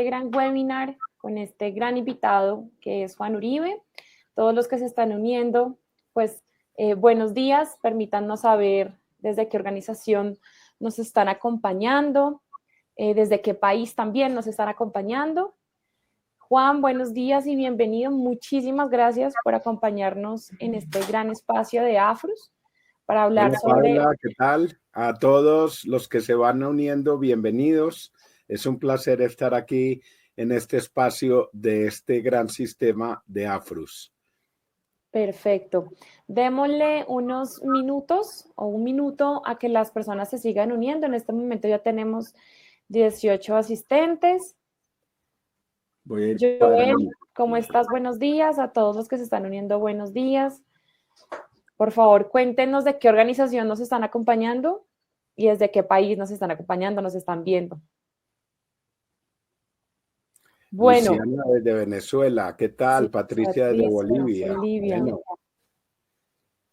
gran webinar con este gran invitado que es Juan Uribe. Todos los que se están uniendo, pues buenos días, permítanos saber desde qué organización nos están acompañando, desde qué país también nos están acompañando. Juan, buenos días y bienvenido. Muchísimas gracias por acompañarnos en este gran espacio de Afrus para hablar sobre... Paula, ¿qué tal? A todos los que se van uniendo, bienvenidos. Es un placer estar aquí en este espacio de este gran sistema de Afrus. Perfecto. Démosle unos minutos o un minuto a que las personas se sigan uniendo. En este momento ya tenemos 18 asistentes. Joel, ¿cómo estás? Buenos días. A todos los que se están uniendo, buenos días. Por favor, cuéntenos de qué organización nos están acompañando y desde qué país nos están acompañando, nos están viendo. Bueno. Luciana desde Venezuela, ¿qué tal? Sí, Patricia desde Bolivia. Bueno.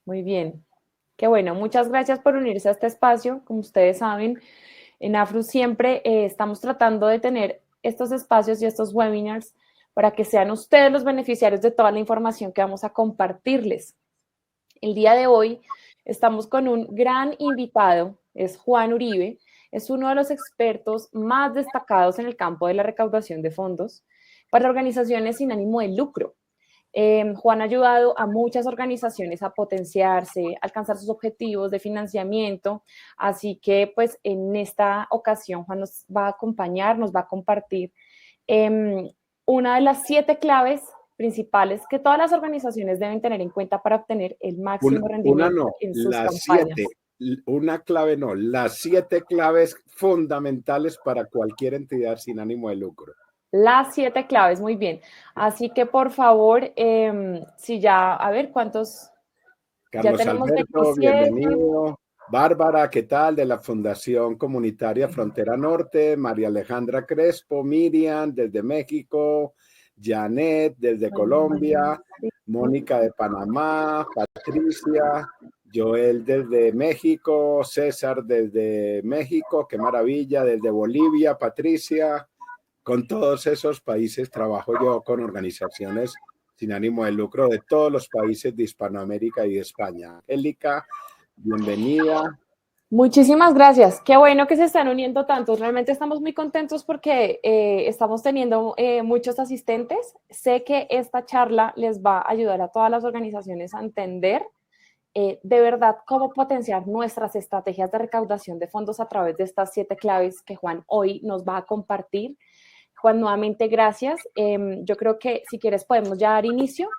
Muy bien. Qué bueno. Muchas gracias por unirse a este espacio. Como ustedes saben, en Afrus siempre estamos tratando de tener estos espacios y estos webinars para que sean ustedes los beneficiarios de toda la información que vamos a compartirles. El día de hoy estamos con un gran invitado, es Juan Uribe, es uno de los expertos más destacados en el campo de la recaudación de fondos para organizaciones sin ánimo de lucro. Juan ha ayudado a muchas organizaciones a potenciarse, alcanzar sus objetivos de financiamiento, así que pues en esta ocasión Juan nos va a acompañar, nos va a compartir una de las 7 claves principales que todas las organizaciones deben tener en cuenta para obtener el máximo rendimiento en sus campañas. Las 7 claves fundamentales para cualquier entidad sin ánimo de lucro. Las 7 claves, muy bien. Así que, por favor, si ya, a ver, ¿cuántos? Carlos ya tenemos Alberto, 27. Bienvenido. Bárbara, ¿qué tal? De la Fundación Comunitaria Frontera Norte. María Alejandra Crespo, Miriam, desde México. Janet, desde Colombia. Mónica, de Panamá. Patricia. Joel, desde México. César, desde México. Qué maravilla. Desde Bolivia. Patricia. Con todos esos países trabajo yo con organizaciones sin ánimo de lucro de todos los países de Hispanoamérica y de España. Angélica, bienvenida. Muchísimas gracias. Qué bueno que se están uniendo tantos. Realmente estamos muy contentos porque estamos teniendo muchos asistentes. Sé que esta charla les va a ayudar a todas las organizaciones a entender de verdad cómo potenciar nuestras estrategias de recaudación de fondos a través de estas 7 claves que Juan hoy nos va a compartir. Juan, nuevamente gracias. Yo creo que si quieres podemos ya dar inicio.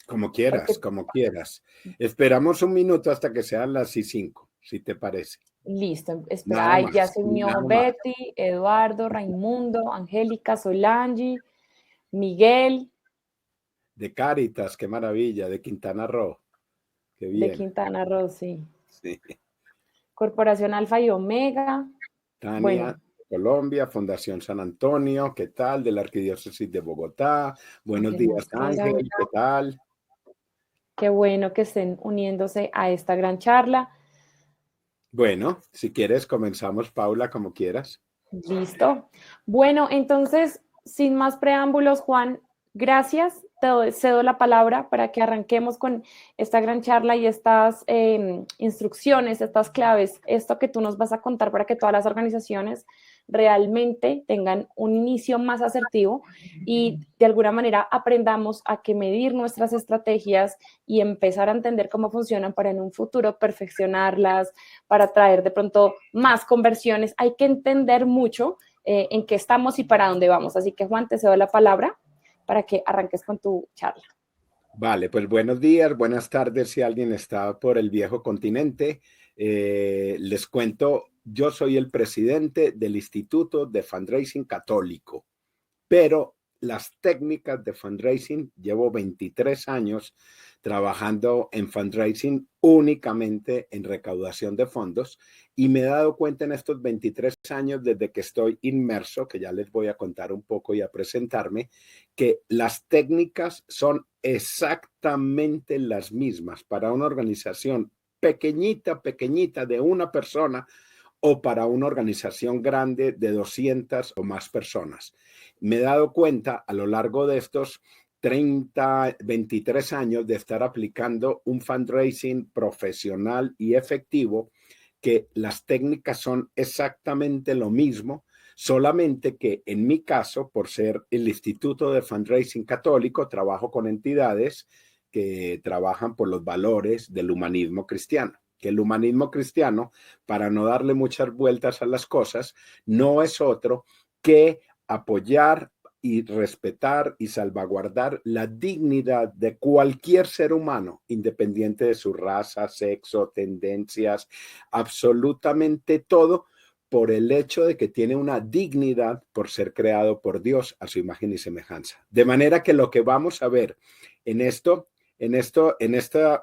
Como quieras, como quieras. Esperamos un minuto hasta que sean las 5, si te parece. Listo, espera, ahí ya se unió Betty, Eduardo, Raimundo, Angélica, Solange, Miguel. De Cáritas, qué maravilla, de Quintana Roo. Qué bien. De Quintana Roo, sí. Sí. Corporación Alfa y Omega. Tania, bueno. Colombia, Fundación San Antonio, ¿qué tal? De la Arquidiócesis de Bogotá. Buenos días, Ángel, ¿qué tal? Qué bueno que estén uniéndose a esta gran charla. Bueno, si quieres, comenzamos, Paula, como quieras. Listo. Bueno, entonces, sin más preámbulos, Juan, gracias. Te cedo la palabra para que arranquemos con esta gran charla y estas instrucciones, estas claves, esto que tú nos vas a contar para que todas las organizaciones realmente tengan un inicio más asertivo y de alguna manera aprendamos a que medir nuestras estrategias y empezar a entender cómo funcionan para en un futuro perfeccionarlas, para traer de pronto más conversiones. Hay que entender mucho en qué estamos y para dónde vamos. Así que, Juan, te cedo la palabra para que arranques con tu charla. Vale, pues buenos días, buenas tardes si alguien está por el viejo continente. Les cuento, yo soy el presidente del Instituto de Fundraising Católico, pero las técnicas de fundraising, llevo 23 años trabajando en fundraising únicamente en recaudación de fondos y me he dado cuenta en estos 23 años desde que estoy inmerso, que ya les voy a contar un poco y a presentarme, que las técnicas son exactamente las mismas para una organización pequeñita de una persona o para una organización grande de 200 o más personas. Me he dado cuenta a lo largo de estos 23 años de estar aplicando un fundraising profesional y efectivo, que las técnicas son exactamente lo mismo, solamente que en mi caso, por ser el Instituto de Fundraising Católico, trabajo con entidades que trabajan por los valores del humanismo cristiano. Que el humanismo cristiano, para no darle muchas vueltas a las cosas, no es otro que apoyar y respetar y salvaguardar la dignidad de cualquier ser humano, independiente de su raza, sexo, tendencias, absolutamente todo, por el hecho de que tiene una dignidad por ser creado por Dios a su imagen y semejanza. De manera que lo que vamos a ver en esta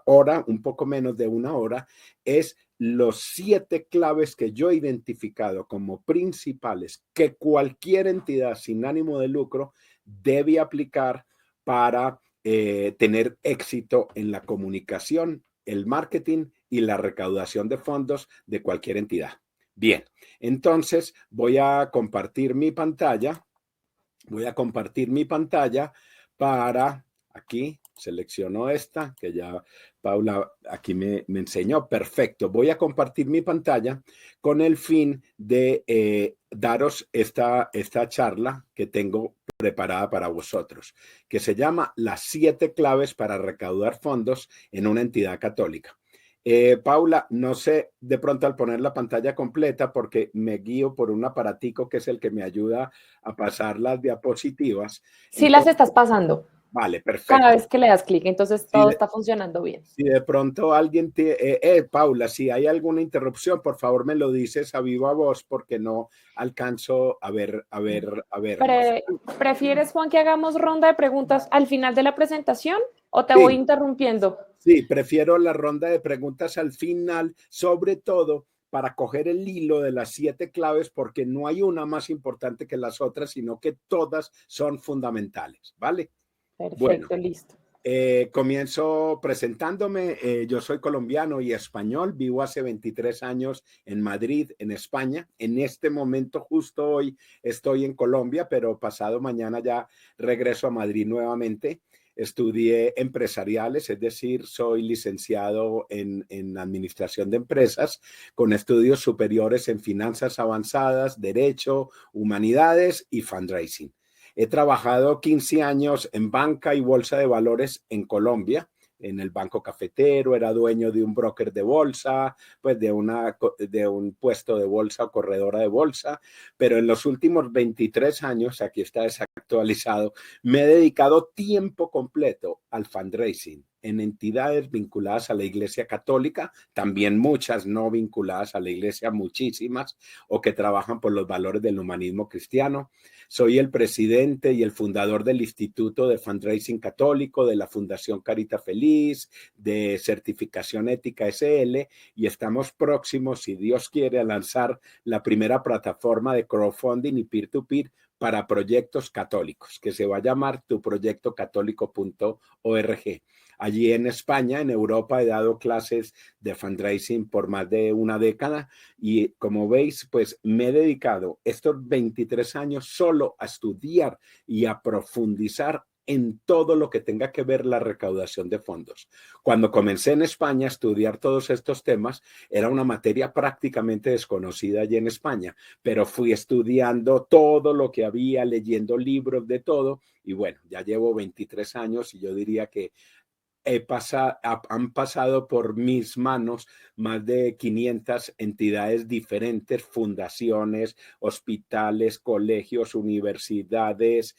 hora, un poco menos de una hora, es los 7 claves que yo he identificado como principales que cualquier entidad sin ánimo de lucro debe aplicar para tener éxito en la comunicación, el marketing y la recaudación de fondos de cualquier entidad. Bien, entonces voy a compartir mi pantalla. Para aquí. Selecciono esta, que ya Paula aquí me enseñó. Perfecto. Voy a compartir mi pantalla con el fin de daros esta charla que tengo preparada para vosotros, que se llama Las 7 claves para recaudar fondos en una entidad católica. Paula, no sé de pronto al poner la pantalla completa, porque me guío por un aparatico que es el que me ayuda a pasar las diapositivas. Sí las estás pasando. Vale, perfecto. Cada vez que le das clic, entonces todo está funcionando bien. Si de pronto alguien Paula, si hay alguna interrupción, por favor me lo dices a viva voz, porque no alcanzo a ver. ¿Prefieres, Juan, que hagamos ronda de preguntas al final de la presentación o te voy interrumpiendo? Sí, prefiero la ronda de preguntas al final, sobre todo para coger el hilo de las 7 claves, porque no hay una más importante que las otras, sino que todas son fundamentales, ¿vale? Perfecto, bueno, listo. Comienzo presentándome. Yo soy colombiano y español. Vivo hace 23 años en Madrid, en España. En este momento, justo hoy, estoy en Colombia, pero pasado mañana ya regreso a Madrid nuevamente. Estudié empresariales, es decir, soy licenciado en administración de empresas, con estudios superiores en finanzas avanzadas, derecho, humanidades y fundraising. He trabajado 15 años en banca y bolsa de valores en Colombia, en el Banco Cafetero. Era dueño de un broker de bolsa, pues de un puesto de bolsa o corredora de bolsa, pero en los últimos 23 años, aquí está desactualizado, me he dedicado tiempo completo al fundraising en entidades vinculadas a la Iglesia Católica, también muchas no vinculadas a la Iglesia, muchísimas, o que trabajan por los valores del humanismo cristiano. Soy el presidente y el fundador del Instituto de Fundraising Católico, de la Fundación Carita Feliz, de Certificación Ética SL, y estamos próximos, si Dios quiere, a lanzar la primera plataforma de crowdfunding y peer-to-peer para proyectos católicos, que se va a llamar tuproyectocatólico.org. Allí en España, en Europa, he dado clases de fundraising por más de una década y, como veis, pues me he dedicado estos 23 años solo a estudiar y a profundizar en todo lo que tenga que ver la recaudación de fondos. Cuando comencé en España a estudiar todos estos temas, era una materia prácticamente desconocida allí en España, pero fui estudiando todo lo que había, leyendo libros de todo, y bueno, ya llevo 23 años y yo diría que han pasado por mis manos más de 500 entidades diferentes, fundaciones, hospitales, colegios, universidades,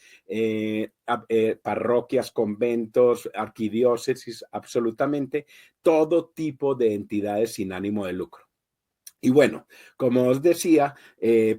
parroquias, conventos, arquidiócesis, absolutamente todo tipo de entidades sin ánimo de lucro. Y bueno, como os decía,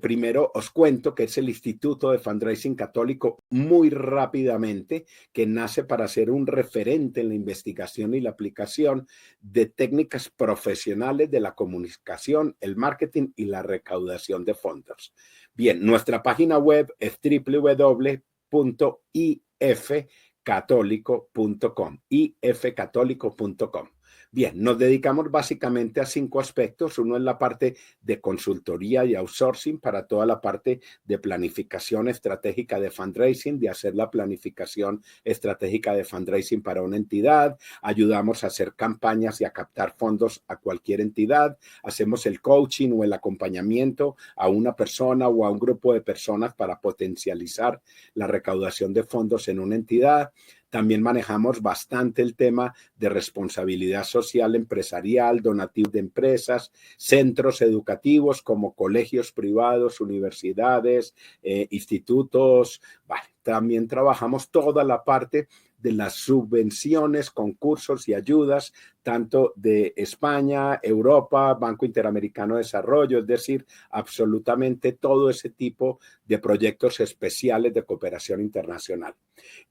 primero os cuento que es el Instituto de Fundraising Católico, muy rápidamente, que nace para ser un referente en la investigación y la aplicación de técnicas profesionales de la comunicación, el marketing y la recaudación de fondos. Bien, nuestra página web es www.ifcatólico.com, ifcatólico.com. Bien, nos dedicamos básicamente a 5 aspectos. Uno es la parte de consultoría y outsourcing para toda la parte de planificación estratégica de fundraising, de hacer la planificación estratégica de fundraising para una entidad. Ayudamos a hacer campañas y a captar fondos a cualquier entidad. Hacemos el coaching o el acompañamiento a una persona o a un grupo de personas para potencializar la recaudación de fondos en una entidad. También manejamos bastante el tema de responsabilidad social empresarial, donativos de empresas, centros educativos como colegios privados, universidades, institutos. Vale. También trabajamos toda la parte de las subvenciones, concursos y ayudas, tanto de España, Europa, Banco Interamericano de Desarrollo, es decir, absolutamente todo ese tipo de proyectos especiales de cooperación internacional.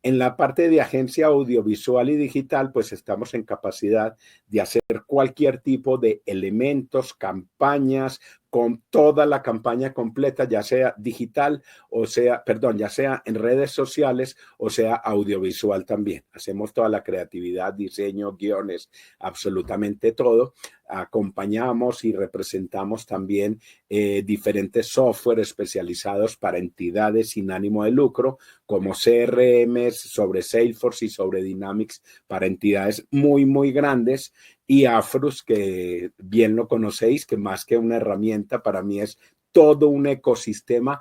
En la parte de agencia audiovisual y digital, pues estamos en capacidad de hacer cualquier tipo de elementos, campañas, con toda la campaña completa, ya sea digital o sea, perdón, ya sea en redes sociales o sea audiovisual también. Hacemos toda la creatividad, diseño, guiones, absolutamente todo. Acompañamos y representamos también diferentes software especializados para entidades sin ánimo de lucro, como CRM, sobre Salesforce y sobre Dynamics para entidades muy, muy grandes. Y Afrus, que bien lo conocéis, que más que una herramienta, para mí es todo un ecosistema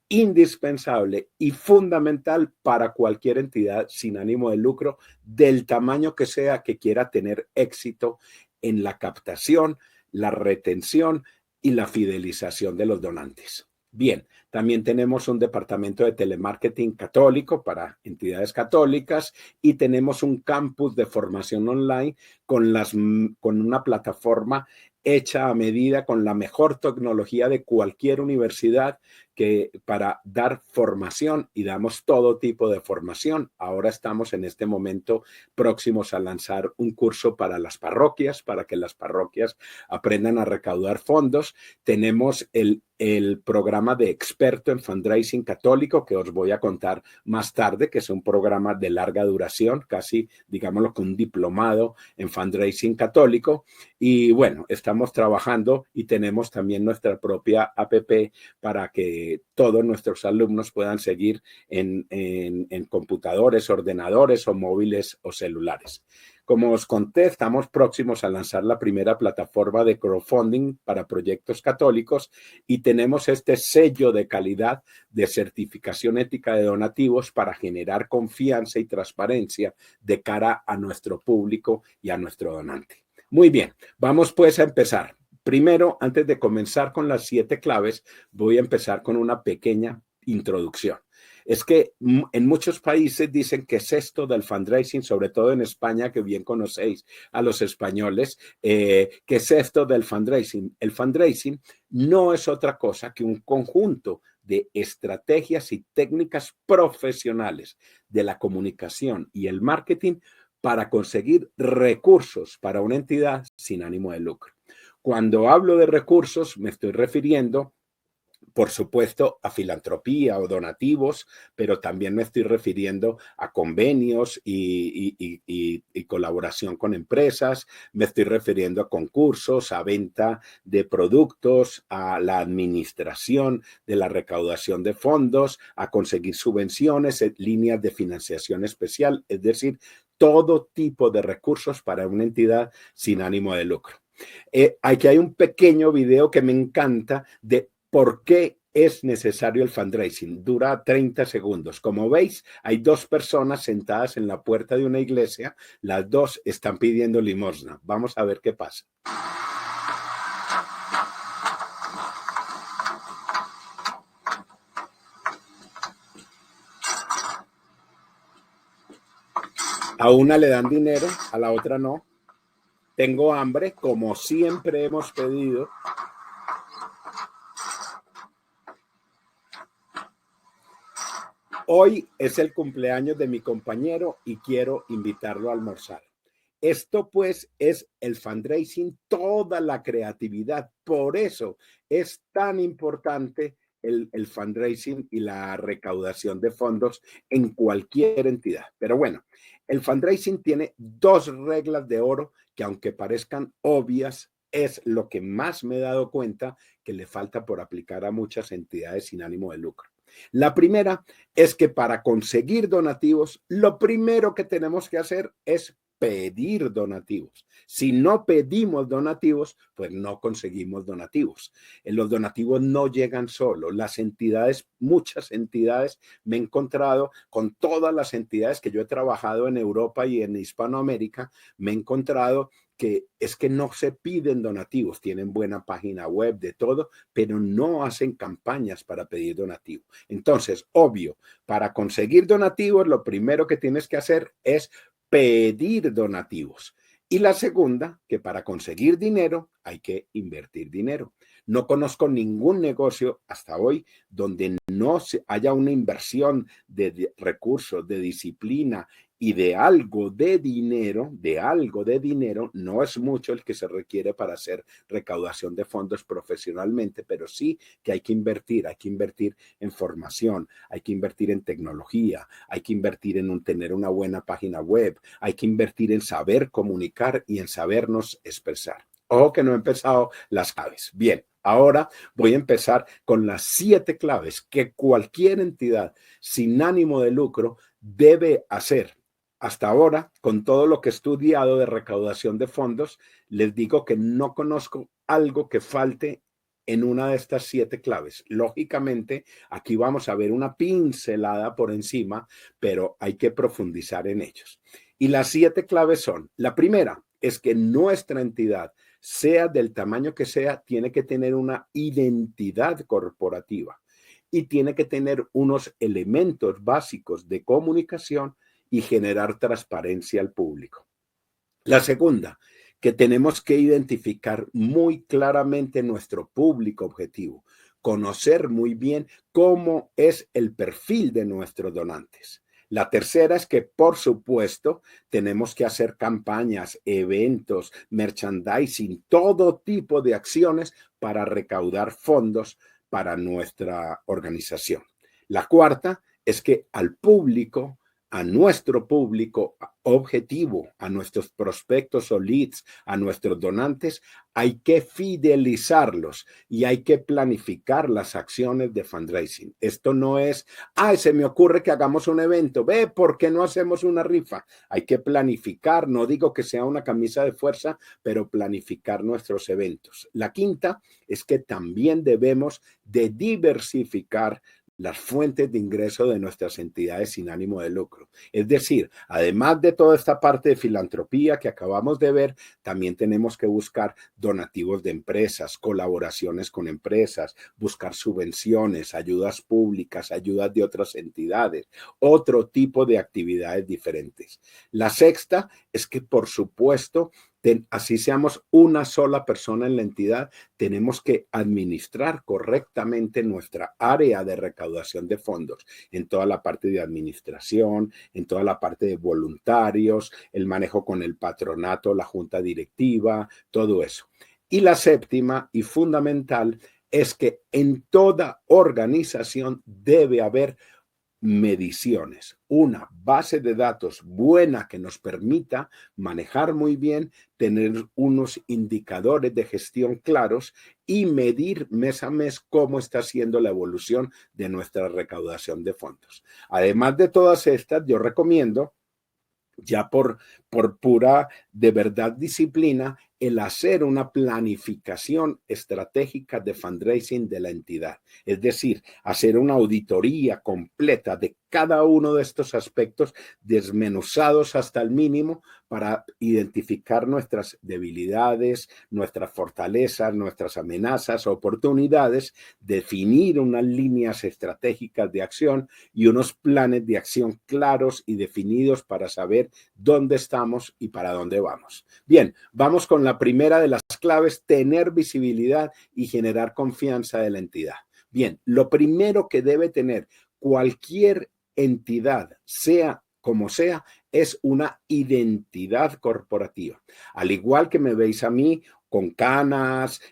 indispensable y fundamental para cualquier entidad sin ánimo de lucro, del tamaño que sea, que quiera tener éxito en la captación, la retención y la fidelización de los donantes. Bien, también tenemos un departamento de telemarketing católico para entidades católicas y tenemos un campus de formación online con una plataforma hecha a medida con la mejor tecnología de cualquier universidad para dar formación, y damos todo tipo de formación. Ahora estamos en este momento próximos a lanzar un curso para las parroquias, para que las parroquias aprendan a recaudar fondos. Tenemos el programa de experto en fundraising católico, que os voy a contar más tarde, que es un programa de larga duración, casi, digámoslo, con un diplomado en fundraising católico. Y bueno, estamos trabajando y tenemos también nuestra propia app para que todos nuestros alumnos puedan seguir en computadores, ordenadores o móviles o celulares. Como os conté, estamos próximos a lanzar la primera plataforma de crowdfunding para proyectos católicos y tenemos este sello de calidad de certificación ética de donativos para generar confianza y transparencia de cara a nuestro público y a nuestro donante. Muy bien, vamos pues a empezar. Primero, antes de comenzar con las 7 claves, voy a empezar con una pequeña introducción. Es que en muchos países dicen que es esto del fundraising, sobre todo en España, que bien conocéis a los españoles, que es esto del fundraising. El fundraising no es otra cosa que un conjunto de estrategias y técnicas profesionales de la comunicación y el marketing para conseguir recursos para una entidad sin ánimo de lucro. Cuando hablo de recursos, me estoy refiriendo, por supuesto, a filantropía o donativos, pero también me estoy refiriendo a convenios y colaboración con empresas, me estoy refiriendo a concursos, a venta de productos, a la administración de la recaudación de fondos, a conseguir subvenciones, líneas de financiación especial, es decir, todo tipo de recursos para una entidad sin ánimo de lucro. Aquí hay un pequeño video que me encanta de por qué es necesario el fundraising. Dura 30 segundos. Como veis, hay 2 personas sentadas en la puerta de una iglesia. Las 2 están pidiendo limosna. Vamos a ver qué pasa. A una le dan dinero, a la otra no. Tengo hambre, como siempre hemos pedido. Hoy es el cumpleaños de mi compañero y quiero invitarlo a almorzar. Esto pues es el fundraising, toda la creatividad. Por eso es tan importante el fundraising y la recaudación de fondos en cualquier entidad. Pero bueno, el fundraising tiene dos reglas de oro que, aunque parezcan obvias, es lo que más me he dado cuenta que le falta por aplicar a muchas entidades sin ánimo de lucro. La primera es que para conseguir donativos, lo primero que tenemos que hacer es pedir donativos. Si no pedimos donativos, pues no conseguimos donativos. Los donativos no llegan solo. Las entidades, muchas entidades, me he encontrado con todas las entidades que yo he trabajado en Europa y en Hispanoamérica, me he encontrado que es que no se piden donativos, tienen buena página web de todo, pero no hacen campañas para pedir donativos. Entonces, obvio, para conseguir donativos, lo primero que tienes que hacer es pedir donativos. Y la segunda, que para conseguir dinero hay que invertir dinero. No conozco ningún negocio hasta hoy donde no haya una inversión de recursos, de disciplina y de algo de dinero, no es mucho el que se requiere para hacer recaudación de fondos profesionalmente, pero sí que hay que invertir en formación, hay que invertir en tecnología, hay que invertir en tener una buena página web, hay que invertir en saber comunicar y en sabernos expresar. Ojo que no he empezado las claves. Bien, ahora voy a empezar con las 7 claves que cualquier entidad sin ánimo de lucro debe hacer. Hasta ahora, con todo lo que he estudiado de recaudación de fondos, les digo que no conozco algo que falte en una de estas 7 claves. Lógicamente, aquí vamos a ver una pincelada por encima, pero hay que profundizar en ellos. Y las 7 claves son, la primera es que nuestra entidad, sea del tamaño que sea, tiene que tener una identidad corporativa y tiene que tener unos elementos básicos de comunicación y generar transparencia al público. La segunda, que tenemos que identificar muy claramente nuestro público objetivo, conocer muy bien cómo es el perfil de nuestros donantes. La tercera es que, por supuesto, tenemos que hacer campañas, eventos, merchandising, todo tipo de acciones para recaudar fondos para nuestra organización. La cuarta es que al público, a nuestro público objetivo, a nuestros prospectos o leads, a nuestros donantes, hay que fidelizarlos y hay que planificar las acciones de fundraising. Esto no es, se me ocurre que hagamos un evento, ¿por qué no hacemos una rifa? Hay que planificar, no digo que sea una camisa de fuerza, pero planificar nuestros eventos. La quinta es que también debemos de diversificar las fuentes de ingreso de nuestras entidades sin ánimo de lucro. Es decir, además de toda esta parte de filantropía que acabamos de ver, también tenemos que buscar donativos de empresas, colaboraciones con empresas, buscar subvenciones, ayudas públicas, ayudas de otras entidades, otro tipo de actividades diferentes. La sexta es que, por supuesto, así seamos una sola persona en la entidad, tenemos que administrar correctamente nuestra área de recaudación de fondos en toda la parte de administración, en toda la parte de voluntarios, el manejo con el patronato, la junta directiva, todo eso. Y la séptima y fundamental es que en toda organización debe haber mediciones, una base de datos buena que nos permita manejar muy bien, tener unos indicadores de gestión claros y medir mes a mes cómo está siendo la evolución de nuestra recaudación de fondos. Además de todas estas, yo recomiendo, ya por pura, de verdad, disciplina, el hacer una planificación estratégica de fundraising de la entidad. Es decir, hacer una auditoría completa de cada uno de estos aspectos, desmenuzados hasta el mínimo, para identificar nuestras debilidades, nuestras fortalezas, nuestras amenazas, oportunidades, definir unas líneas estratégicas de acción y unos planes de acción claros y definidos para saber dónde estamos y para dónde vamos. Bien, vamos con la primera de las claves: tener visibilidad y generar confianza de la entidad. Bien, lo primero que debe tener cualquier entidad, sea como sea, es una identidad corporativa. Al igual que me veis a mí, con canas,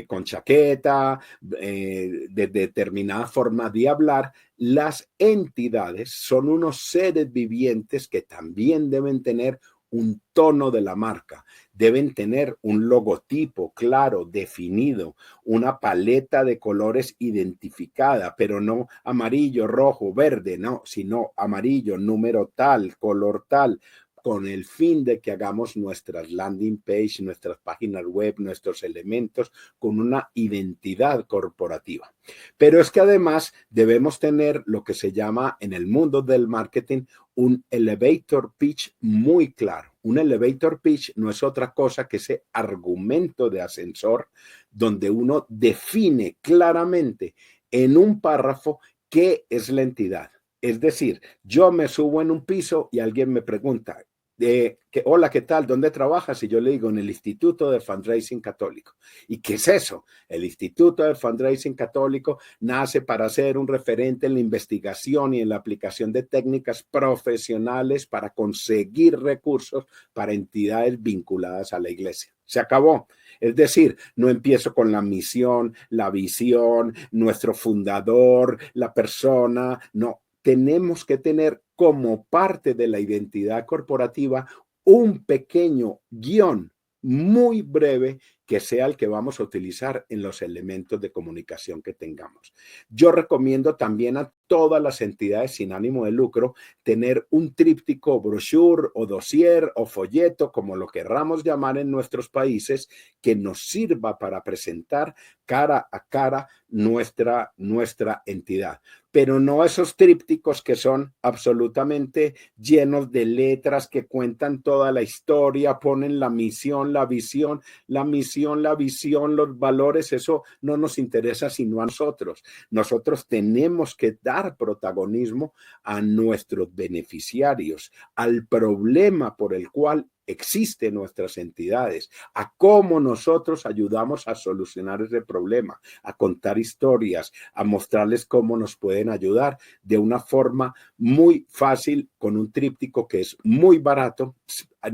con chaqueta, de determinada forma de hablar. Las entidades son unos seres vivientes que también deben tener un tono de la marca, deben tener un logotipo claro, definido, una paleta de colores identificada, pero no amarillo, rojo, verde, no, sino amarillo, número tal, color tal, con el fin de que hagamos nuestras landing page, nuestras páginas web, nuestros elementos con una identidad corporativa. Pero es que además debemos tener lo que se llama en el mundo del marketing un elevator pitch muy claro. Un elevator pitch no es otra cosa que ese argumento de ascensor donde uno define claramente en un párrafo qué es la entidad. Es decir, yo me subo en un piso y alguien me pregunta, hola, ¿qué tal? ¿Dónde trabajas? Y yo le digo, en el Instituto de Fundraising Católico. ¿Y qué es eso? El Instituto de Fundraising Católico nace para ser un referente en la investigación y en la aplicación de técnicas profesionales para conseguir recursos para entidades vinculadas a la iglesia. Se acabó. Es decir, no empiezo con la misión, la visión, nuestro fundador, la persona, no. Tenemos que tener como parte de la identidad corporativa un pequeño guión muy breve que sea el que vamos a utilizar en los elementos de comunicación que tengamos. Yo recomiendo también a todas las entidades sin ánimo de lucro tener un tríptico, brochure o dossier o folleto, como lo querramos llamar en nuestros países, que nos sirva para presentar cara a cara nuestra entidad. Pero no esos trípticos que son absolutamente llenos de letras que cuentan toda la historia, ponen la misión, la visión, la misión, la visión, los valores. Eso no nos interesa sino a nosotros. Nosotros tenemos que dar protagonismo a nuestros beneficiarios, al problema por el cual existen nuestras entidades, a cómo nosotros ayudamos a solucionar ese problema, a contar historias, a mostrarles cómo nos pueden ayudar de una forma muy fácil con un tríptico que es muy barato.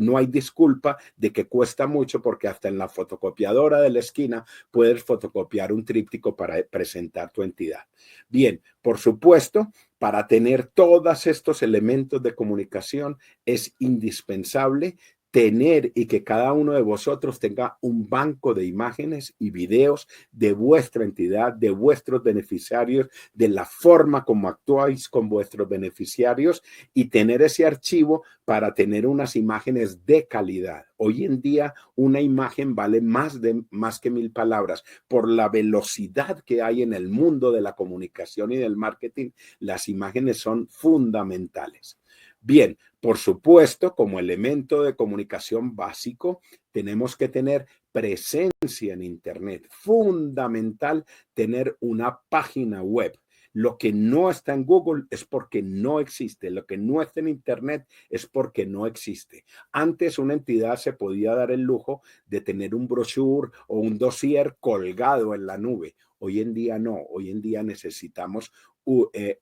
No hay disculpa de que cuesta mucho porque hasta en la fotocopiadora de la esquina puedes fotocopiar un tríptico para presentar tu entidad. Bien, por supuesto, para tener todos estos elementos de comunicación es indispensable tener y que cada uno de vosotros tenga un banco de imágenes y videos de vuestra entidad, de vuestros beneficiarios, de la forma como actuáis con vuestros beneficiarios y tener ese archivo para tener unas imágenes de calidad. Hoy en día una imagen vale más que 1000 palabras. Por la velocidad que hay en el mundo de la comunicación y del marketing, las imágenes son fundamentales. Bien, por supuesto, como elemento de comunicación básico, tenemos que tener presencia en Internet. Fundamental tener una página web. Lo que no está en Google es porque no existe. Lo que no está en Internet es porque no existe. Antes una entidad se podía dar el lujo de tener un brochure o un dossier colgado en la nube. Hoy en día no. Hoy en día necesitamos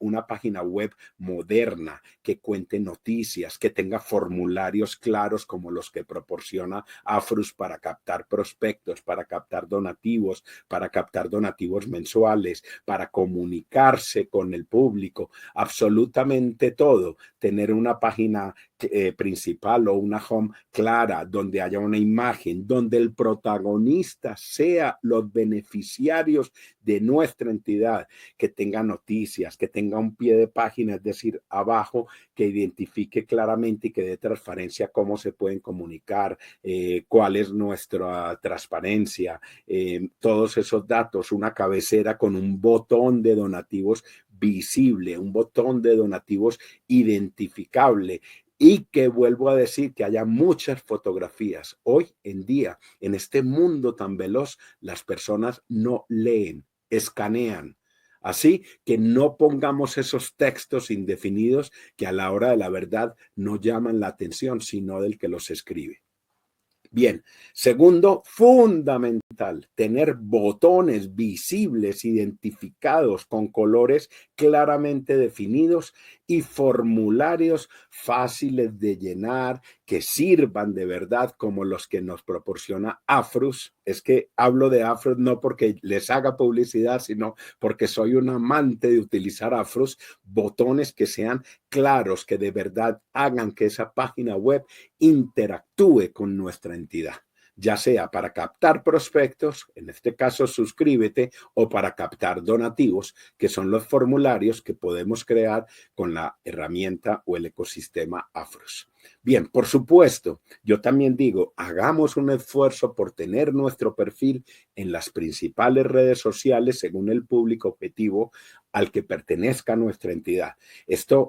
una página web moderna que cuente noticias, que tenga formularios claros como los que proporciona Afrus para captar prospectos, para captar donativos mensuales, para comunicarse con el público, absolutamente todo. Tener una página principal o una home clara, donde haya una imagen, donde el protagonista sea los beneficiarios de nuestra entidad, que tenga noticias, que tenga un pie de página, es decir, abajo, que identifique claramente y que dé transparencia cómo se pueden comunicar, cuál es nuestra transparencia, todos esos datos, una cabecera con un botón de donativos visible, un botón de donativos identificable. Y que vuelvo a decir que haya muchas fotografías. Hoy en día, en este mundo tan veloz, las personas no leen, escanean. Así que no pongamos esos textos indefinidos que a la hora de la verdad no llaman la atención, sino del que los escribe. Bien, segundo, fundamental fundamental tener botones visibles, identificados con colores claramente definidos y formularios fáciles de llenar que sirvan de verdad como los que nos proporciona Afrus. Es que hablo de Afrus no porque les haga publicidad, sino porque soy un amante de utilizar Afrus, botones que sean claros, que de verdad hagan que esa página web interactúe con nuestra entidad, ya sea para captar prospectos, en este caso suscríbete, o para captar donativos, que son los formularios que podemos crear con la herramienta o el ecosistema Afrus. Bien, por supuesto, yo también digo, hagamos un esfuerzo por tener nuestro perfil en las principales redes sociales según el público objetivo al que pertenezca nuestra entidad.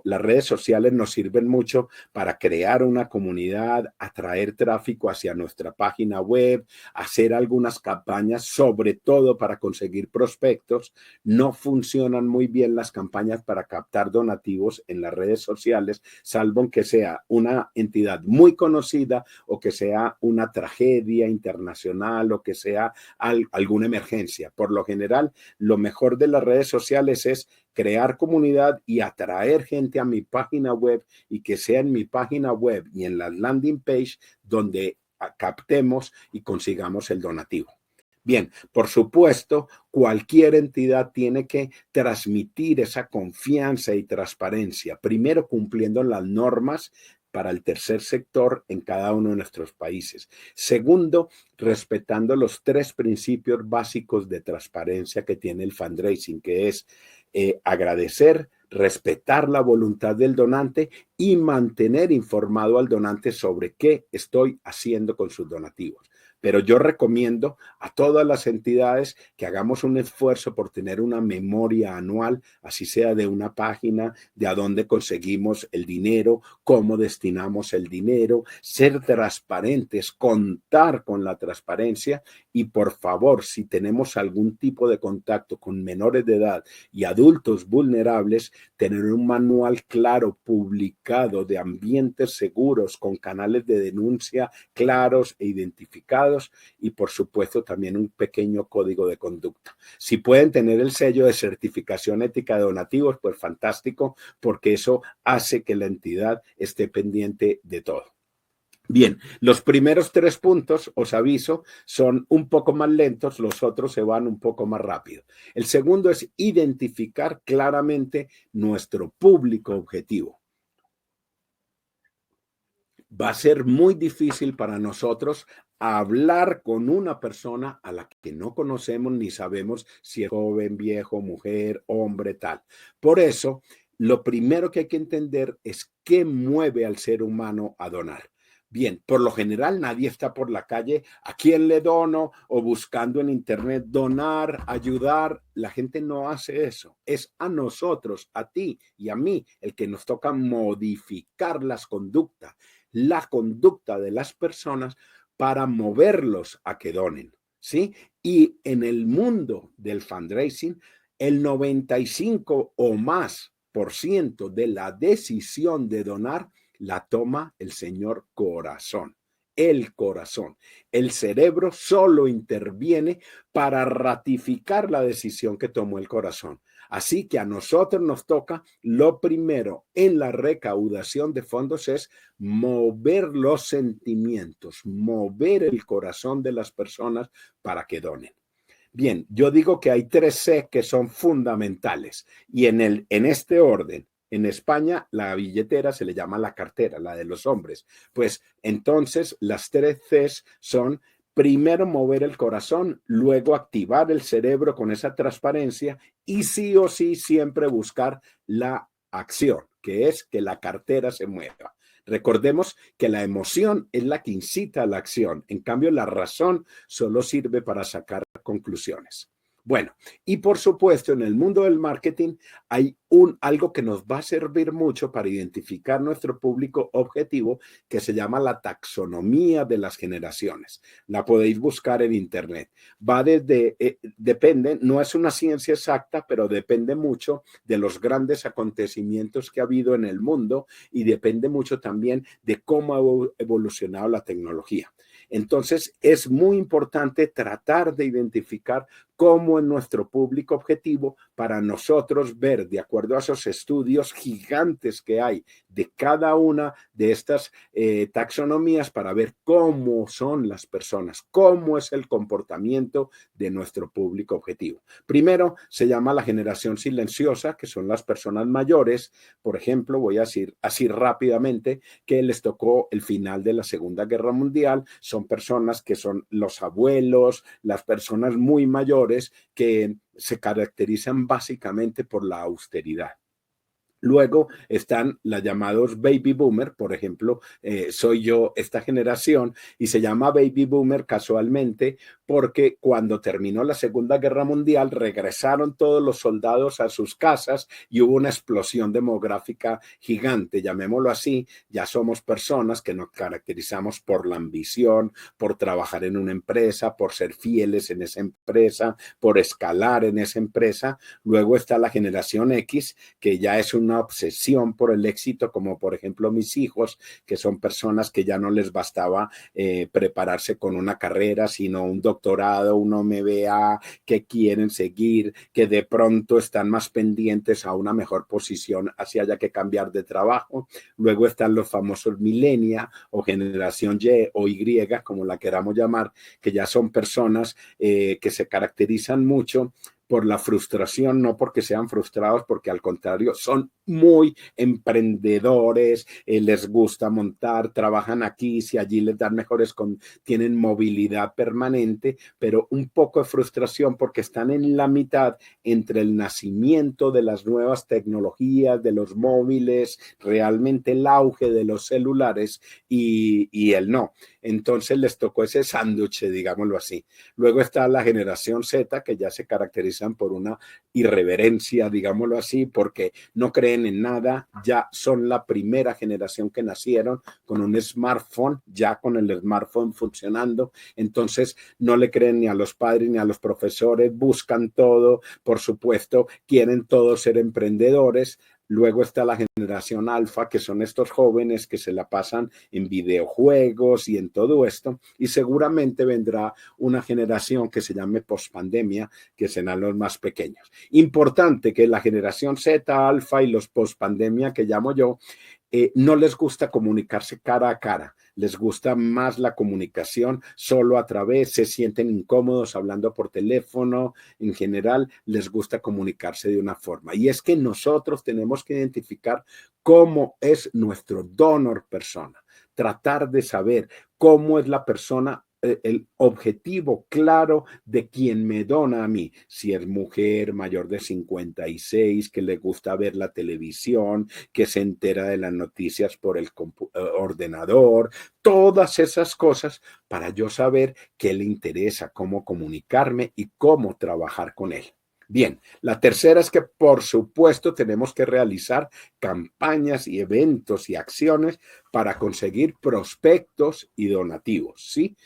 Las redes sociales nos sirven mucho para crear una comunidad, atraer tráfico hacia nuestra página web, hacer algunas campañas, sobre todo para conseguir prospectos. No funcionan muy bien las campañas para captar donativos en las redes sociales, salvo que sea una entidad muy conocida o que sea una tragedia internacional o que sea alguna emergencia. Por lo general, lo mejor de las redes sociales es crear comunidad y atraer gente a mi página web y que sea en mi página web y en la landing page donde captemos y consigamos el donativo. Bien, por supuesto, cualquier entidad tiene que transmitir esa confianza y transparencia, primero cumpliendo las normas para el tercer sector en cada uno de nuestros países. Segundo, respetando los 3 principios básicos de transparencia que tiene el fundraising, que es agradecer, respetar la voluntad del donante y mantener informado al donante sobre qué estoy haciendo con sus donativos. Pero yo recomiendo a todas las entidades que hagamos un esfuerzo por tener una memoria anual, así sea de una página, de a dónde conseguimos el dinero, cómo destinamos el dinero, ser transparentes, contar con la transparencia y por favor, si tenemos algún tipo de contacto con menores de edad y adultos vulnerables, tener un manual claro publicado de ambientes seguros con canales de denuncia claros e identificados y por supuesto también un pequeño código de conducta. Si pueden tener el sello de certificación ética de donativos, pues fantástico, porque eso hace que la entidad esté pendiente de todo. Bien, los primeros 3 puntos, os aviso, son un poco más lentos, los otros se van un poco más rápido. El segundo es identificar claramente nuestro público objetivo. Va a ser muy difícil para nosotros hablar con una persona a la que no conocemos ni sabemos si es joven, viejo, mujer, hombre, tal. Por eso, lo primero que hay que entender es qué mueve al ser humano a donar. Bien, por lo general nadie está por la calle a quién le dono o buscando en internet donar, ayudar. La gente no hace eso. Es a nosotros, a ti y a mí, el que nos toca modificar la conducta de las personas para moverlos a que donen, ¿sí? Y en el mundo del fundraising, el 95 o más por ciento de la decisión de donar la toma el señor corazón. El corazón. El cerebro solo interviene para ratificar la decisión que tomó el corazón. Así que a nosotros nos toca, lo primero en la recaudación de fondos es mover los sentimientos, mover el corazón de las personas para que donen. Bien, yo digo que hay 3 C que son fundamentales y en este orden. En España la billetera se le llama la cartera, la de los hombres. Pues entonces las 3 Cs son primero mover el corazón, luego activar el cerebro con esa transparencia y sí o sí siempre buscar la acción, que es que la cartera se mueva. Recordemos que la emoción es la que incita a la acción. En cambio, la razón solo sirve para sacar conclusiones. Bueno, y por supuesto, en el mundo del marketing hay algo que nos va a servir mucho para identificar nuestro público objetivo que se llama la taxonomía de las generaciones. La podéis buscar en internet. Va desde, depende, no es una ciencia exacta, pero depende mucho de los grandes acontecimientos que ha habido en el mundo y depende mucho también de cómo ha evolucionado la tecnología. Entonces, es muy importante tratar de identificar cómo es nuestro público objetivo para nosotros ver, de acuerdo a esos estudios gigantes que hay de cada una de estas taxonomías, para ver cómo son las personas, cómo es el comportamiento de nuestro público objetivo. Primero, se llama la generación silenciosa, que son las personas mayores. Por ejemplo, voy a decir así rápidamente que les tocó el final de la Segunda Guerra Mundial. Son personas que son los abuelos, las personas muy mayores que se caracterizan básicamente por la austeridad. Luego están las llamados baby boomer, por ejemplo, soy yo esta generación y se llama baby boomer casualmente porque cuando terminó la Segunda Guerra Mundial regresaron todos los soldados a sus casas y hubo una explosión demográfica gigante, llamémoslo así. Ya somos personas que nos caracterizamos por la ambición, por trabajar en una empresa, por ser fieles en esa empresa, por escalar en esa empresa. Luego está la generación X, que ya es una obsesión por el éxito, como por ejemplo mis hijos, que son personas que ya no les bastaba prepararse con una carrera, sino un doctorado, un MBA, que quieren seguir, que de pronto están más pendientes a una mejor posición, así haya que cambiar de trabajo. Luego están los famosos millennials o generación Y o Y, como la queramos llamar, que ya son personas que se caracterizan mucho por la frustración, no porque sean frustrados, porque al contrario son muy emprendedores, les gusta montar, trabajan aquí, si allí les dan mejores, tienen movilidad permanente, pero un poco de frustración porque están en la mitad entre el nacimiento de las nuevas tecnologías, de los móviles, realmente el auge de los celulares y el no. Entonces les tocó ese sándwich, digámoslo así. Luego está la generación Z, que ya se caracterizan por una irreverencia, digámoslo así, porque no creen en nada, ya son la primera generación que nacieron con un smartphone, ya con el smartphone funcionando, entonces no le creen ni a los padres ni a los profesores, buscan todo, por supuesto, quieren todos ser emprendedores. Luego está la generación alfa, que son estos jóvenes que se la pasan en videojuegos y en todo esto, y seguramente vendrá una generación que se llame pospandemia, que serán los más pequeños. Importante que la generación Z, alfa y los pospandemia que llamo yo, no les gusta comunicarse cara a cara, les gusta más la comunicación solo a través, se sienten incómodos hablando por teléfono, en general les gusta comunicarse de una forma. Y es que nosotros tenemos que identificar cómo es nuestro donor persona, tratar de saber cómo es la persona, el objetivo claro de quien me dona a mí, si es mujer mayor de 56, que le gusta ver la televisión, que se entera de las noticias por el ordenador, todas esas cosas para yo saber qué le interesa, cómo comunicarme y cómo trabajar con él. Bien, la tercera es que por supuesto tenemos que realizar campañas y eventos y acciones para conseguir prospectos y donativos, ¿sí?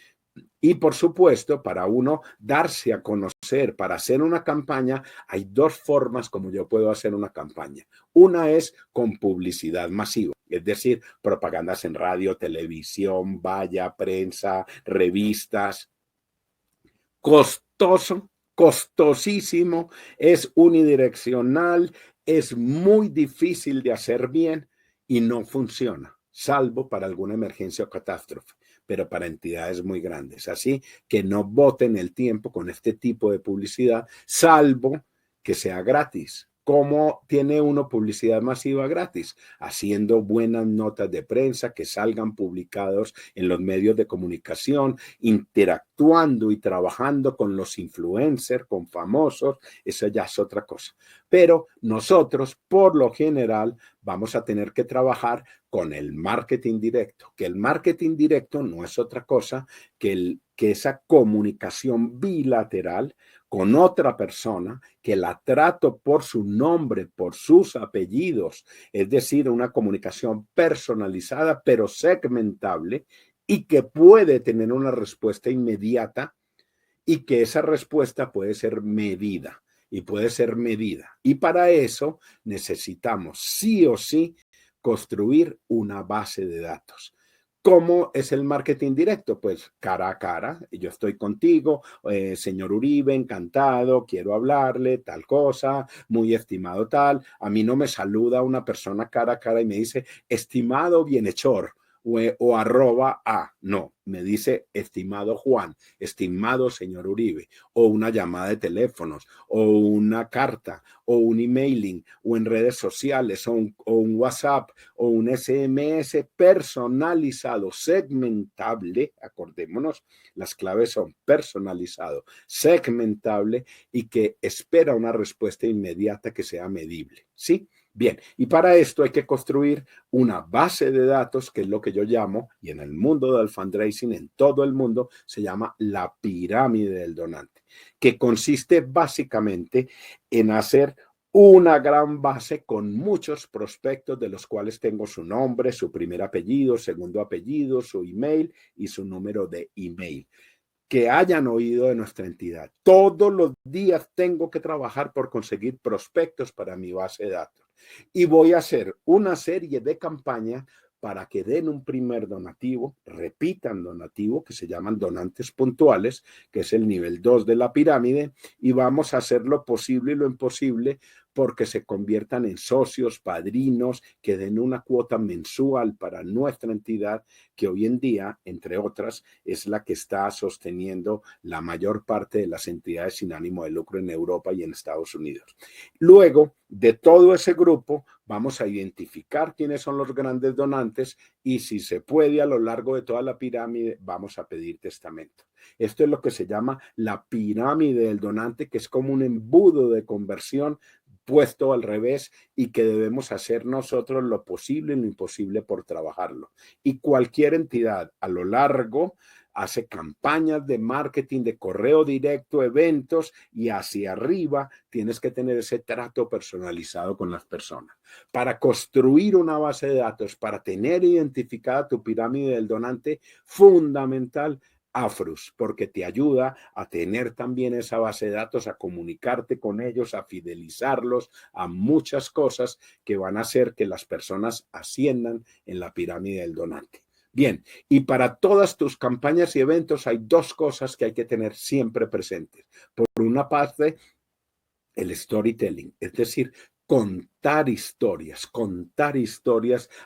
Y por supuesto, para uno darse a conocer, para hacer una campaña, hay dos formas como yo puedo hacer una campaña. Una es con publicidad masiva, es decir, propagandas en radio, televisión, valla, prensa, revistas. Costoso, costosísimo, es unidireccional, es muy difícil de hacer bien y no funciona, salvo para alguna emergencia o catástrofe, pero para entidades muy grandes. Así que no boten el tiempo con este tipo de publicidad, salvo que sea gratis. ¿Cómo tiene uno publicidad masiva gratis? Haciendo buenas notas de prensa que salgan publicados en los medios de comunicación, interactuando y trabajando con los influencers, con famosos, eso ya es otra cosa. Pero nosotros, por lo general, vamos a tener que trabajar con el marketing directo, que el marketing directo no es otra cosa que esa comunicación bilateral con otra persona, que la trato por su nombre, por sus apellidos, es decir, una comunicación personalizada pero segmentable y que puede tener una respuesta inmediata y que esa respuesta puede ser medida y puede ser medida. Y para eso necesitamos sí o sí construir una base de datos. ¿Cómo es el marketing directo? Pues cara a cara. Yo estoy contigo, señor Uribe, encantado, quiero hablarle, tal cosa, muy estimado tal. A mí no me saluda una persona cara a cara y me dice, estimado bienhechor o arroba a. No, me dice, estimado Juan, estimado señor Uribe, o una llamada de teléfonos, o una carta, o un emailing, o en redes sociales, o un WhatsApp, o un SMS personalizado, segmentable, acordémonos, las claves son personalizado, segmentable y que espera una respuesta inmediata que sea medible, ¿sí? Bien, y para esto hay que construir una base de datos, que es lo que yo llamo, y en el mundo del fundraising, en todo el mundo, se llama la pirámide del donante, que consiste básicamente en hacer una gran base con muchos prospectos de los cuales tengo su nombre, su primer apellido, segundo apellido, su email y su número de email, que hayan oído de nuestra entidad. Todos los días tengo que trabajar por conseguir prospectos para mi base de datos y voy a hacer una serie de campañas para que den un primer donativo, repitan donativo, que se llaman donantes puntuales, que es el nivel 2 de la pirámide, y vamos a hacer lo posible y lo imposible porque se conviertan en socios, padrinos, que den una cuota mensual para nuestra entidad, que hoy en día, entre otras, es la que está sosteniendo la mayor parte de las entidades sin ánimo de lucro en Europa y en Estados Unidos. Luego de todo ese grupo, vamos a identificar quiénes son los grandes donantes y, si se puede, a lo largo de toda la pirámide, vamos a pedir testamento. Esto es lo que se llama la pirámide del donante, que es como un embudo de conversión puesto al revés y que debemos hacer nosotros lo posible y lo imposible por trabajarlo. Y cualquier entidad a lo largo hace campañas de marketing, de correo directo, eventos, y hacia arriba tienes que tener ese trato personalizado con las personas. Para construir una base de datos, para tener identificada tu pirámide del donante, fundamental, Afrus, porque te ayuda a tener también esa base de datos, a comunicarte con ellos, a fidelizarlos, a muchas cosas que van a hacer que las personas asciendan en la pirámide del donante. Bien, y para todas tus campañas y eventos hay dos cosas que hay que tener siempre presentes. Por una parte, el storytelling, es decir, contar historias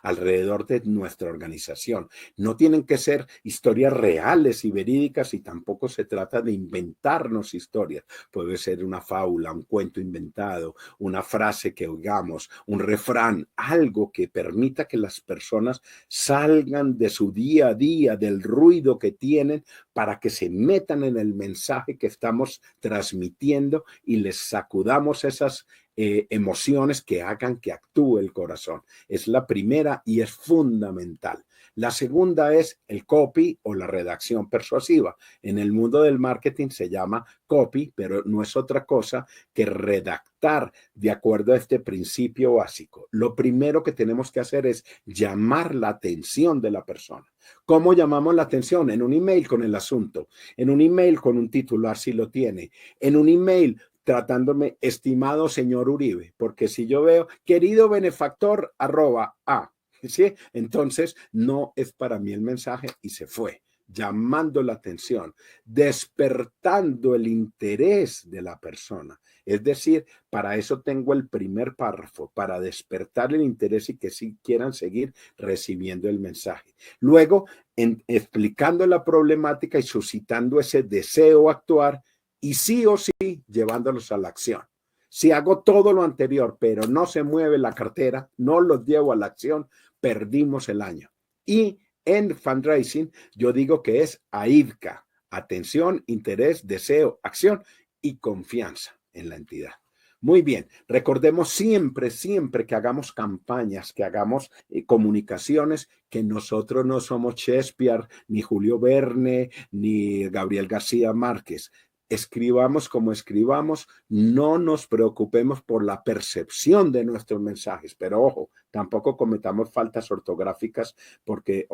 alrededor de nuestra organización. No tienen que ser historias reales y verídicas, y tampoco se trata de inventarnos historias. Puede ser una fábula, un cuento inventado, una frase que oigamos, un refrán, algo que permita que las personas salgan de su día a día, del ruido que tienen, para que se metan en el mensaje que estamos transmitiendo y les sacudamos esas emociones que hagan que actúe el corazón. Es la primera y es fundamental. La segunda es el copy o la redacción persuasiva. En el mundo del marketing se llama copy, pero no es otra cosa que redactar de acuerdo a este principio básico. Lo primero que tenemos que hacer es llamar la atención de la persona. ¿Cómo llamamos la atención? En un email con el asunto, en un email con un titular si lo tiene, en un email tratándome estimado señor Uribe, porque si yo veo querido benefactor @a, ¿sí? Entonces no es para mí el mensaje y se fue. Llamando la atención, despertando el interés de la persona. Es decir, para eso tengo el primer párrafo, para despertar el interés y que sí quieran seguir recibiendo el mensaje. Luego, explicando la problemática y suscitando ese deseo a actuar, y sí o sí llevándolos a la acción. Si hago todo lo anterior, pero no se mueve la cartera, no los llevo a la acción, perdimos el año. Y en fundraising, yo digo que es AIDCA: atención, interés, deseo, acción y confianza en la entidad. Muy bien, recordemos siempre que hagamos campañas, que hagamos comunicaciones, que nosotros no somos Shakespeare, ni Julio Verne, ni Gabriel García Márquez. Escribamos como escribamos, no nos preocupemos por la percepción de nuestros mensajes, pero ojo, tampoco cometamos faltas ortográficas porque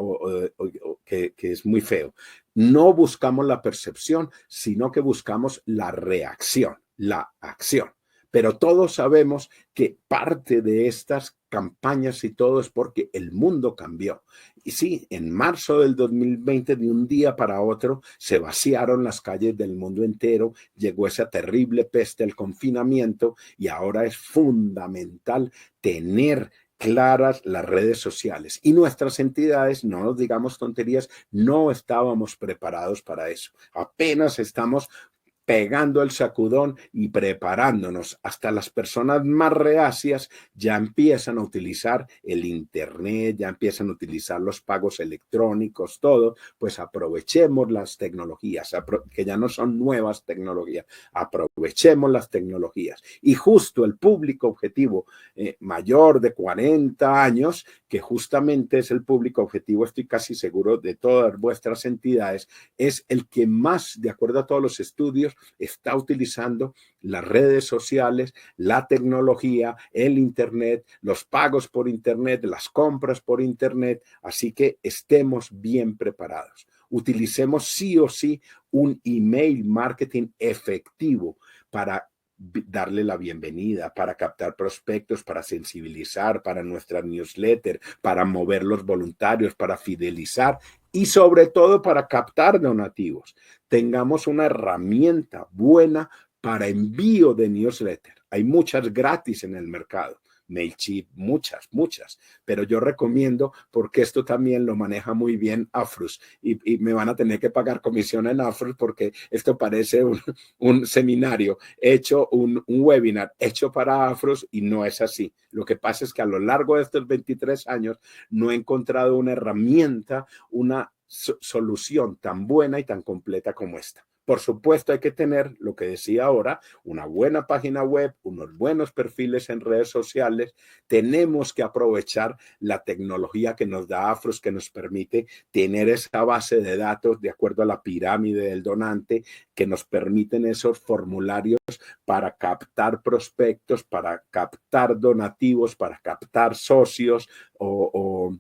que es muy feo. No buscamos la percepción, sino que buscamos la reacción, la acción. Pero todos sabemos que parte de estas campañas y todo es porque el mundo cambió. Y sí, en marzo del 2020, de un día para otro, se vaciaron las calles del mundo entero, llegó esa terrible peste, el confinamiento, y ahora es fundamental tener claras las redes sociales. Y nuestras entidades, no nos digamos tonterías, no estábamos preparados para eso. Apenas estamos pegando el sacudón y preparándonos. Hasta las personas más reacias ya empiezan a utilizar el internet, ya empiezan a utilizar los pagos electrónicos, todo. Pues aprovechemos las tecnologías, que ya no son nuevas tecnologías, aprovechemos las tecnologías. Y justo el público objetivo mayor de 40 años, que justamente es el público objetivo, estoy casi seguro, de todas vuestras entidades, es el que más, de acuerdo a todos los estudios, está utilizando las redes sociales, la tecnología, el internet, los pagos por internet, las compras por internet, así que estemos bien preparados. Utilicemos sí o sí un email marketing efectivo para darle la bienvenida, para captar prospectos, para sensibilizar, para nuestra newsletter, para mover los voluntarios, para fidelizar y sobre todo para captar donativos. Tengamos una herramienta buena para envío de newsletter. Hay muchas gratis en el mercado. MailChimp, muchas, pero yo recomiendo, porque esto también lo maneja muy bien Afrus y me van a tener que pagar comisión en Afrus porque esto parece un seminario hecho, un webinar hecho para Afrus y no es así. Lo que pasa es que a lo largo de estos 23 años no he encontrado una herramienta, una solución tan buena y tan completa como esta. Por supuesto, hay que tener, lo que decía ahora, una buena página web, unos buenos perfiles en redes sociales. Tenemos que aprovechar la tecnología que nos da Afrus, que nos permite tener esa base de datos de acuerdo a la pirámide del donante, que nos permiten esos formularios para captar prospectos, para captar donativos, para captar socios o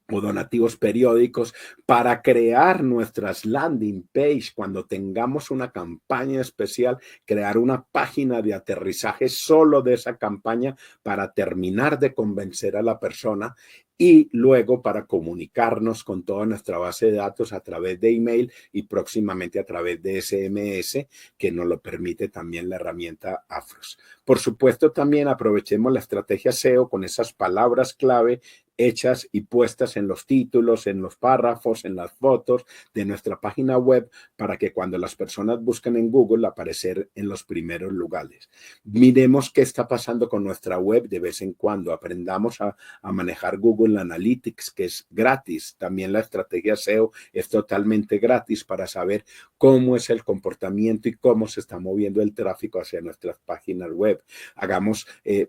donativos periódicos, para crear nuestras landing page. Cuando tengamos una campaña especial, crear una página de aterrizaje solo de esa campaña para terminar de convencer a la persona y luego para comunicarnos con toda nuestra base de datos a través de email y próximamente a través de SMS, que nos lo permite también la herramienta Afrus. Por supuesto, también aprovechemos la estrategia SEO con esas palabras clave hechas y puestas en los títulos, en los párrafos, en las fotos de nuestra página web, para que cuando las personas busquen en Google aparecer en los primeros lugares. Miremos qué está pasando con nuestra web de vez en cuando. Aprendamos a manejar Google Analytics, que es gratis. También la estrategia SEO es totalmente gratis para saber cómo es el comportamiento y cómo se está moviendo el tráfico hacia nuestras páginas web.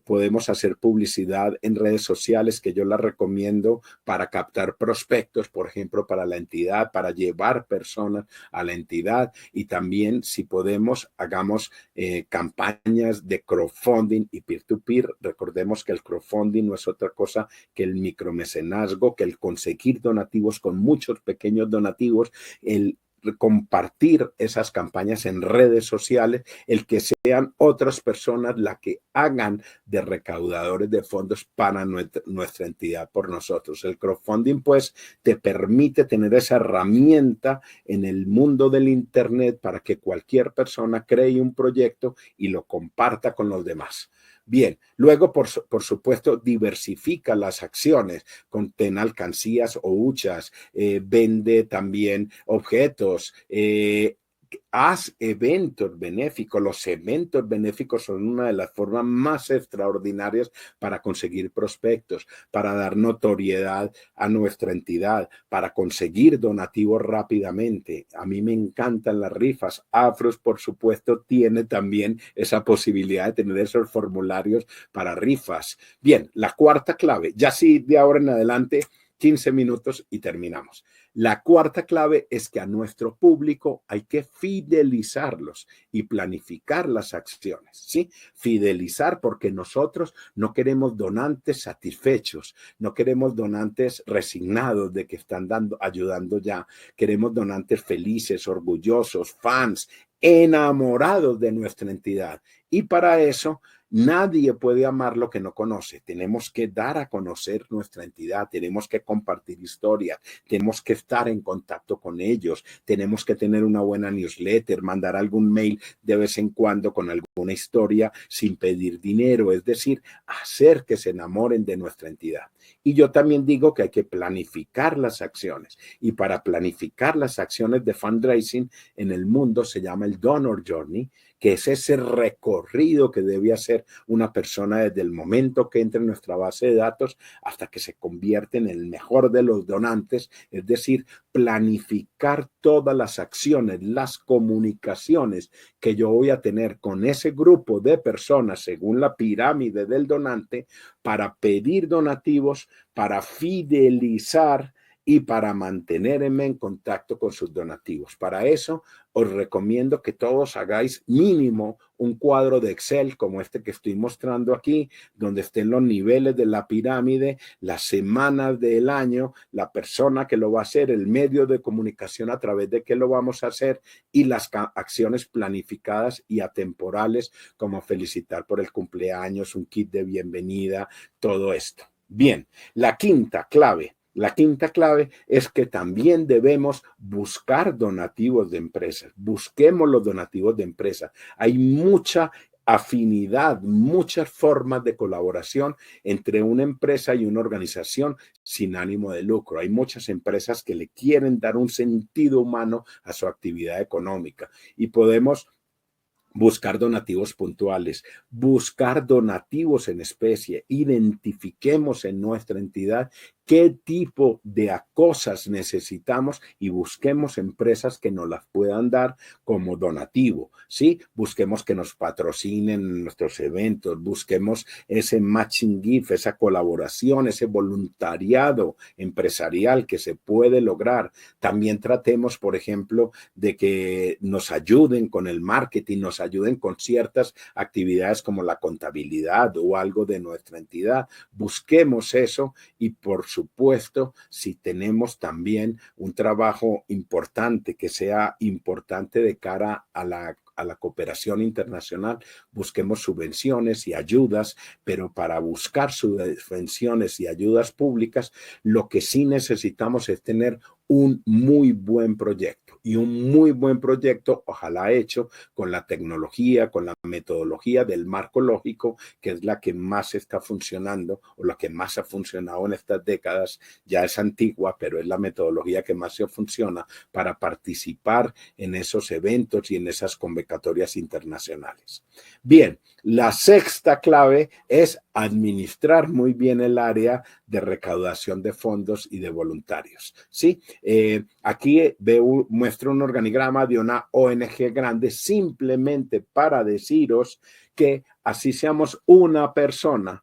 Podemos hacer publicidad en redes sociales, que yo la recomiendo para captar prospectos, por ejemplo, para la entidad, para llevar personas a la entidad. Y también, si podemos, hagamos campañas de crowdfunding y peer-to-peer. Recordemos que el crowdfunding no es otra cosa que el micromecenazgo, que el conseguir donativos con muchos pequeños donativos, el compartir esas campañas en redes sociales, el que sean otras personas las que hagan de recaudadores de fondos para nuestra entidad por nosotros. El crowdfunding, pues, te permite tener esa herramienta en el mundo del internet para que cualquier persona cree un proyecto y lo comparta con los demás. Bien, luego, por supuesto, diversifica las acciones, ten alcancías o huchas, vende también objetos, haz eventos benéficos. Los eventos benéficos son una de las formas más extraordinarias para conseguir prospectos, para dar notoriedad a nuestra entidad, para conseguir donativos rápidamente. A mí me encantan las rifas. Afrus, por supuesto, tiene también esa posibilidad de tener esos formularios para rifas. Bien, la cuarta clave, ya sí, de ahora en adelante, 15 minutos y terminamos. La cuarta clave es que a nuestro público hay que fidelizarlos y planificar las acciones, ¿sí? Fidelizar, porque nosotros no queremos donantes satisfechos, no queremos donantes resignados de que están ayudando ya. Queremos donantes felices, orgullosos, fans, enamorados de nuestra entidad. Y para eso Nadie puede amar lo que no conoce. Tenemos que dar a conocer nuestra entidad, tenemos que compartir historias, tenemos que estar en contacto con ellos, tenemos que tener una buena newsletter, mandar algún mail de vez en cuando con alguna historia sin pedir dinero, es decir, hacer que se enamoren de nuestra entidad. Y yo también digo que hay que planificar las acciones. Y para planificar las acciones de fundraising en el mundo se llama el Donor Journey, que es ese recorrido que debe hacer una persona desde el momento que entra en nuestra base de datos hasta que se convierte en el mejor de los donantes, es decir, planificar todas las acciones, las comunicaciones que yo voy a tener con ese grupo de personas según la pirámide del donante para pedir donativos, para fidelizar y para mantenerme en contacto con sus donativos. Para eso, os recomiendo que todos hagáis mínimo un cuadro de Excel como este que estoy mostrando aquí, donde estén los niveles de la pirámide, las semanas del año, la persona que lo va a hacer, el medio de comunicación a través de que lo vamos a hacer y las acciones planificadas y atemporales, como felicitar por el cumpleaños, un kit de bienvenida, todo esto. Bien, la quinta clave. La quinta clave es que también debemos buscar donativos de empresas. Busquemos los donativos de empresas. Hay mucha afinidad, muchas formas de colaboración entre una empresa y una organización sin ánimo de lucro. Hay muchas empresas que le quieren dar un sentido humano a su actividad económica y podemos buscar donativos puntuales, buscar donativos en especie, identifiquemos en nuestra entidad qué tipo de cosas necesitamos y busquemos empresas que nos las puedan dar como donativo, ¿sí? Busquemos que nos patrocinen nuestros eventos, busquemos ese matching gift, esa colaboración, ese voluntariado empresarial que se puede lograr. También tratemos, por ejemplo, de que nos ayuden con el marketing, nos ayuden con ciertas actividades como la contabilidad o algo de nuestra entidad. Busquemos eso y por supuesto, si tenemos también un trabajo importante que sea importante de cara a la cooperación internacional, busquemos subvenciones y ayudas, pero para buscar subvenciones y ayudas públicas, lo que sí necesitamos es tener un muy buen proyecto y un muy buen proyecto, ojalá hecho con la tecnología, con la metodología del marco lógico, que es la que más está funcionando o la que más ha funcionado en estas décadas. Ya es antigua, pero es la metodología que más se funciona para participar en esos eventos y en esas convocatorias internacionales. Bien, la sexta clave es administrar muy bien el área de recaudación de fondos y de voluntarios, ¿sí? Aquí muestro un organigrama de una ONG grande simplemente para deciros que así seamos una persona,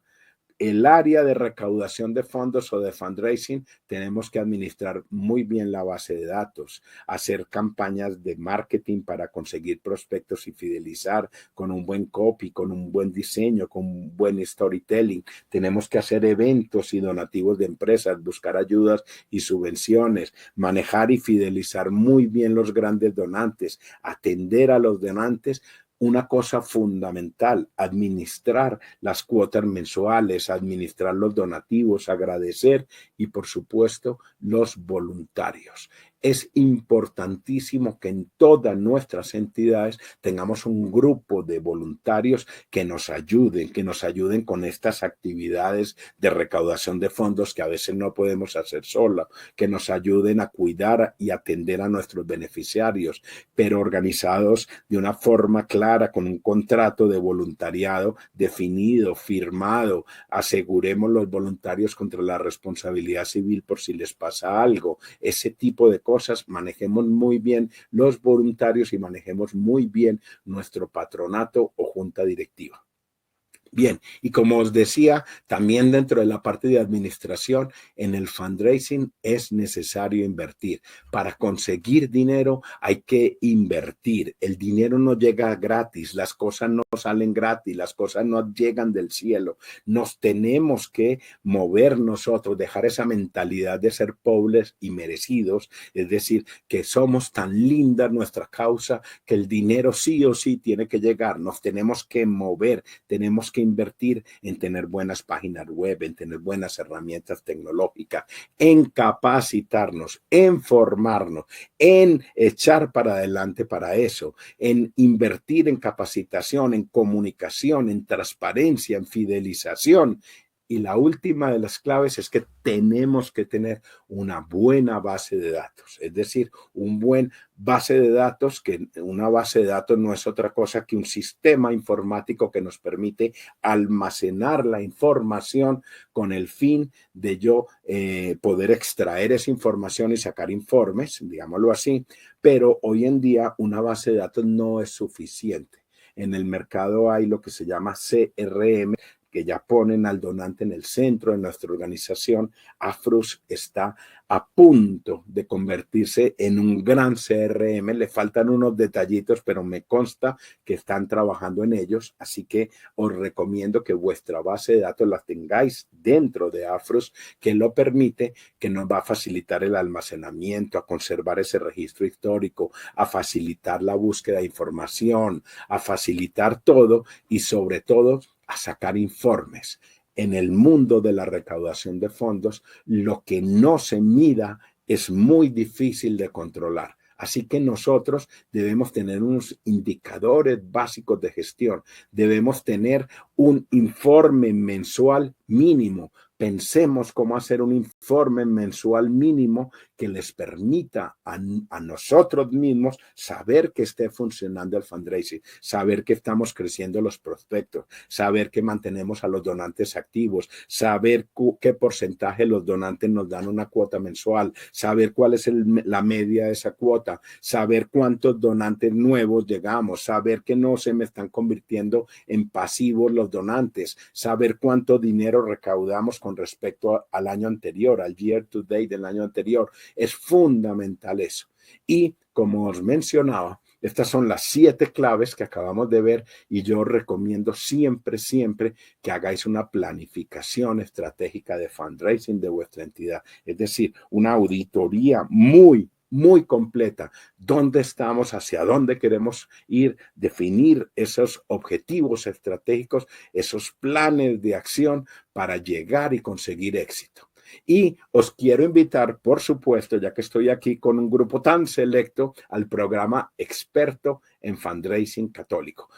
el área de recaudación de fondos o de fundraising, tenemos que administrar muy bien la base de datos, hacer campañas de marketing para conseguir prospectos y fidelizar con un buen copy, con un buen diseño, con un buen storytelling. Tenemos que hacer eventos y donativos de empresas, buscar ayudas y subvenciones, manejar y fidelizar muy bien los grandes donantes, atender a los donantes. Una cosa fundamental, administrar las cuotas mensuales, administrar los donativos, agradecer y, por supuesto, los voluntarios. Es importantísimo que en todas nuestras entidades tengamos un grupo de voluntarios que nos ayuden con estas actividades de recaudación de fondos que a veces no podemos hacer sola, que nos ayuden a cuidar y atender a nuestros beneficiarios, pero organizados de una forma clara, con un contrato de voluntariado definido, firmado. Aseguremos los voluntarios contra la responsabilidad civil por si les pasa algo. Ese tipo de cosas, manejemos muy bien los voluntarios y manejemos muy bien nuestro patronato o junta directiva. Bien, y como os decía, también dentro de la parte de administración, en el fundraising es necesario invertir. Para conseguir dinero hay que invertir. El dinero no llega gratis, las cosas no salen gratis, las cosas no llegan del cielo. Nos tenemos que mover nosotros, dejar esa mentalidad de ser pobres y merecidos, es decir, que somos tan linda nuestra causa que el dinero sí o sí tiene que llegar. Nos tenemos que mover, tenemos que invertir en tener buenas páginas web, en tener buenas herramientas tecnológicas, en capacitarnos, en formarnos, en echar para adelante para eso, en invertir en capacitación, en comunicación, en transparencia, en fidelización. Y la última de las claves es que tenemos que tener una buena base de datos, es decir, un buen base de datos, que una base de datos no es otra cosa que un sistema informático que nos permite almacenar la información con el fin de yo poder extraer esa información y sacar informes, digámoslo así, pero hoy en día una base de datos no es suficiente. En el mercado hay lo que se llama CRM, que ya ponen al donante en el centro de nuestra organización. AFRUS está a punto de convertirse en un gran CRM. Le faltan unos detallitos, pero me consta que están trabajando en ellos. Así que os recomiendo que vuestra base de datos la tengáis dentro de AFRUS, que lo permite, que nos va a facilitar el almacenamiento, a conservar ese registro histórico, a facilitar la búsqueda de información, a facilitar todo y sobre todo a sacar informes. En el mundo de la recaudación de fondos, lo que no se mida es muy difícil de controlar. Así que nosotros debemos tener unos indicadores básicos de gestión. Debemos tener un informe mensual mínimo. Pensemos cómo hacer un informe mensual mínimo que les permita a nosotros mismos saber que esté funcionando el fundraising, saber que estamos creciendo los prospectos, saber que mantenemos a los donantes activos, saber qué porcentaje los donantes nos dan una cuota mensual, saber cuál es la media de esa cuota, saber cuántos donantes nuevos llegamos, saber que no se me están convirtiendo en pasivos los donantes, saber cuánto dinero recaudamos con respecto al año anterior, al year to date del año anterior. Es fundamental eso. Y como os mencionaba, estas son las 7 claves que acabamos de ver y yo recomiendo siempre, siempre que hagáis una planificación estratégica de fundraising de vuestra entidad. Es decir, una auditoría muy completa. ¿Dónde estamos? ¿Hacia dónde queremos ir? Definir esos objetivos estratégicos, esos planes de acción para llegar y conseguir éxito. Y os quiero invitar, por supuesto, ya que estoy aquí con un grupo tan selecto, al programa Experto en Fundraising Católico.